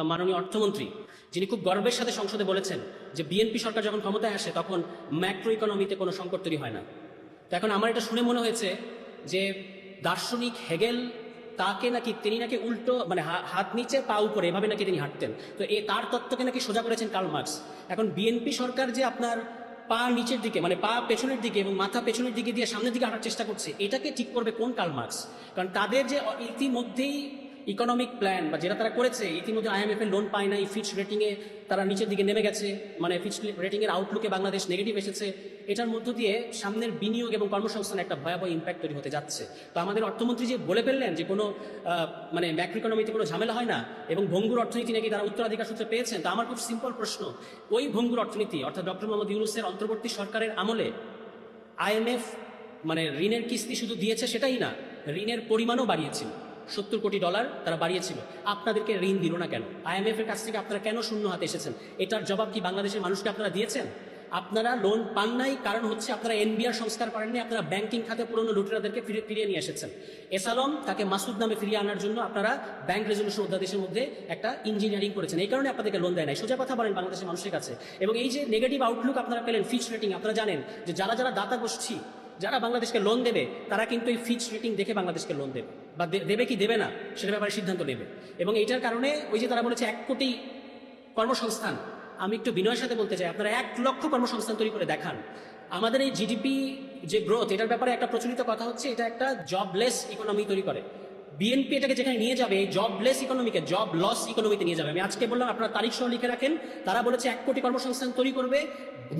মাননীয় অর্থমন্ত্রী, যিনি খুব গর্বের সাথে সংসদে বলেছেন যে বিএনপি সরকার যখন ক্ষমতায় আসে তখন ম্যাক্রো ইকোনমিতে কোনো সংকট তৈরি হয় না। তো এখন আমার এটা শুনে মনে হয়েছে যে দার্শনিক হেগেল তিনি নাকি উল্টো মানে হাত নিচে পা উপরে এভাবে নাকি তিনি হাঁটতেন। তো তার তত্ত্বকে নাকি সোজা করেছেন কার্ল মার্কস। এখন বিএনপি সরকার যে আপনার পা নিচের দিকে মানে পা পেছনের দিকে এবং মাথা পেছনের দিকে দিয়ে সামনের দিকে হাঁটার চেষ্টা করছে, এটাকে ঠিক করবে কোন কার্ল মার্কস? কারণ তাদের যে ইতিমধ্যেই ইকোনমিক প্ল্যান বা যেটা তারা করেছে, ইতিমধ্যে IMF এর লোন পায় নাই, ফিচ রেটিংয়ে তারা নিচের দিকে নেমে গেছে, মানে ফিচ রেটিংয়ের আউটলুকে বাংলাদেশ নেগেটিভ এসেছে। এটার মধ্য দিয়ে সামনের বিনিয়োগ এবং কর্মসংস্থানে একটা ভয়াবহ ইম্প্যাক্ট তৈরি হতে যাচ্ছে। তো আমাদের অর্থমন্ত্রী যে বলে ফেললেন যে কোনো মানে ম্যাক্রো ইকোনমিতে কোনো ঝামেলা হয় না এবং ভঙ্গুর অর্থনীতি নাকি তারা উত্তরাধিকার সূত্রে পেয়েছেন, তো আমার খুব সিম্পল প্রশ্ন, ওই ভঙ্গুর অর্থনীতি অর্থাৎ ডক্টর মোহাম্মদ ইউনূসের অন্তর্বর্তী সরকারের আমলে IMF মানে ঋণের কিস্তি শুধু দিয়েছে সেটাই না, ঋণের পরিমাণও বাড়িয়েছিল, $70 কোটি তারা বাড়িয়েছিল। আপনাদেরকে ঋণ দিল না কেন? IMF এর কাছ থেকে আপনারা কেন শূন্য হাতে এসেছেন? এটার জবাব কি বাংলাদেশের মানুষকে আপনারা দিয়েছেন? আপনারা লোন পান নাই, কারণ হচ্ছে আপনারা NBR সংস্কার করেননি, আপনারা ব্যাংকিং খাতে পুরনো লুটেরাদেরকে ফিরিয়ে নিয়ে এসেছেন। এসালম তাকে মাসুদ নামে ফিরিয়ে আনার জন্য আপনারা ব্যাংক রেজলিউশন অধ্যাদেশের মধ্যে একটা ইঞ্জিনিয়ারিং করেছেন, এই কারণে আপনাদেরকে লোন দেয় নাই। সোজা কথা বলেন বাংলাদেশের মানুষের কাছে। এবং এই যে নেগেটিভ আউটলুক আপনারা পেলেন ফিচ রেটিং, আপনারা জানেন যে যারা দাতা গোষ্ঠী যারা বাংলাদেশকে লোন দেবে তারা কিন্তু এই ফিচ রেটিং দেখে বাংলাদেশকে লোন দেবে, বা দেবে কি দেবে না সেটা ব্যাপারে সিদ্ধান্ত নেবে। এবং এইটার কারণে ওই যে তারা বলেছে 1 কোটি কর্মসংস্থান, আমি একটু বিনয়ের সাথে বলতে চাই, আপনারা 1 লক্ষ কর্মসংস্থান তৈরি করে দেখান। আমাদের এই জিডিপি যে গ্রোথ, এটার ব্যাপারে একটা প্রচলিত কথা হচ্ছে এটা একটা জবলেস ইকোনমি তৈরি করে। বিএনপি এটাকে যেখানে নিয়ে যাবে এই জবলেস ইকোনমিকে জব লস ইকোনমিতে নিয়ে যাবে। আমি আজকে বললাম আপনারা তারিখ সহ লিখে রাখেন, তারা বলেছে 1 কোটি কর্মসংস্থান তৈরি করবে।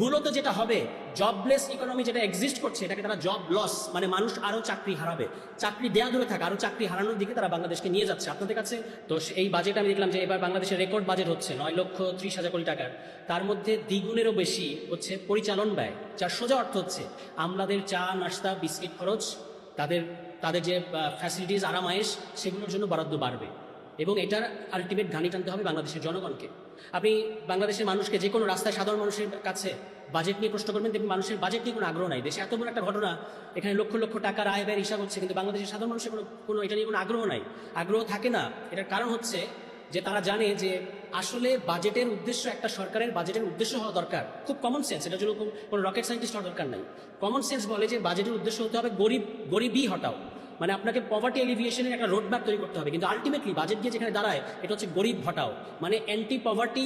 মূলত যেটা হবে, জবলেস ইকোনমি যেটা এক্সিস্ট করছে এটাকে তারা জব লস মানে মানুষ আরো চাকরি হারাবে, চাকরি দেয়া দূরে থাকে আরো চাকরি হারানোর দিকে তারা বাংলাদেশকে নিয়ে যাচ্ছে আপনাদের কাছে। তো এই বাজেট আমি দেখলাম যে এবার বাংলাদেশের রেকর্ড বাজেট হচ্ছে 9,30,000 কোটি টাকার, তার মধ্যে দ্বিগুণেরও বেশি হচ্ছে পরিচালন ব্যয়, যার সোজা অর্থ হচ্ছে আমলাদের চা নাস্তা বিস্কিট খরচ, তাদের যে ফ্যাসিলিটিস আরামায়েশ সেগুলোর জন্য বরাদ্দ বাড়বে। এবং এটার আলটিমেট ঘানি টানতে হবে বাংলাদেশের জনগণকে। আপনি বাংলাদেশের মানুষকে যে কোনো রাস্তায় সাধারণ মানুষের কাছে বাজেট নিয়ে প্রশ্ন করবেন, দেখবেন মানুষের বাজেট নিয়ে কোনো আগ্রহ নাই। দেশে এত বড় একটা ঘটনা, এখানে লক্ষ লক্ষ টাকার আয় ব্যয়ের হিসাব হচ্ছে, কিন্তু বাংলাদেশের সাধারণ মানুষের কোনো এটা নিয়ে কোনো আগ্রহ নাই, আগ্রহ থাকে না। এটার কারণ হচ্ছে যে তারা জানে যে আসলে বাজেটের উদ্দেশ্য, একটা সরকারের বাজেটের উদ্দেশ্য হওয়া দরকার খুব কমন সেন্স, এটার জন্য কোনো রকেট সায়েন্টিস্ট হওয়ার দরকার নাই। কমন সেন্স বলে যে বাজেটের উদ্দেশ্য হতে হবে গরিবই হটাও, মানে আপনাকে পভার্টি এলিভিয়েশনের একটা রোড ম্যাপ তৈরি করতে হবে। কিন্তু আলটিমেটলি বাজেট দিয়ে যেখানে দাঁড়ায় এটা হচ্ছে গরিব হটাও, মানে অ্যান্টি পভার্টি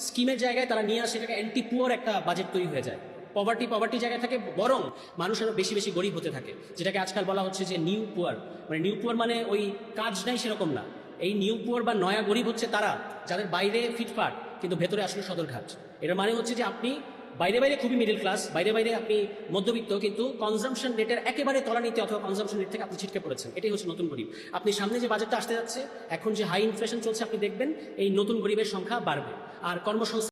স্কিমের জায়গায় তারা নিয়ে আসে এটাকে অ্যান্টি পুয়ার একটা বাজেট তৈরি হয়ে যায়। পভার্টি জায়গায় থাকে, বরং মানুষ আরো বেশি বেশি গরিব হতে থাকে, যেটাকে আজকাল বলা হচ্ছে যে নিউ পুয়ার। মানে নিউ পুয়ার মানে ওই কাজ নাই সেরকম না, এই নিউ পুয়ার বা নয়া গরিব হচ্ছে তারা যাদের বাইরে ফিটফাট কিন্তু ভেতরে আসলে সদরঘাট। এটার মানে হচ্ছে যে আপনি বাইরে খুবই মিডল ক্লাস, বাইরে আপনি মধ্যবিত্ত, কিন্তু কনজাম্পশন রেটের একেবারে তলানিতে অথবা কনজাম্পশন রেট থেকে আপনি ছিটকে পড়েছেন। এটাই হচ্ছে নতুন গরিব। আপনি সামনে যে বাজেটটা আসতে যাচ্ছে, এখন যে হাই ইনফ্লেশন চলছে, আপনি দেখবেন এই নতুন গরিবের সংখ্যা বাড়বে। আর কর্মসংস্থান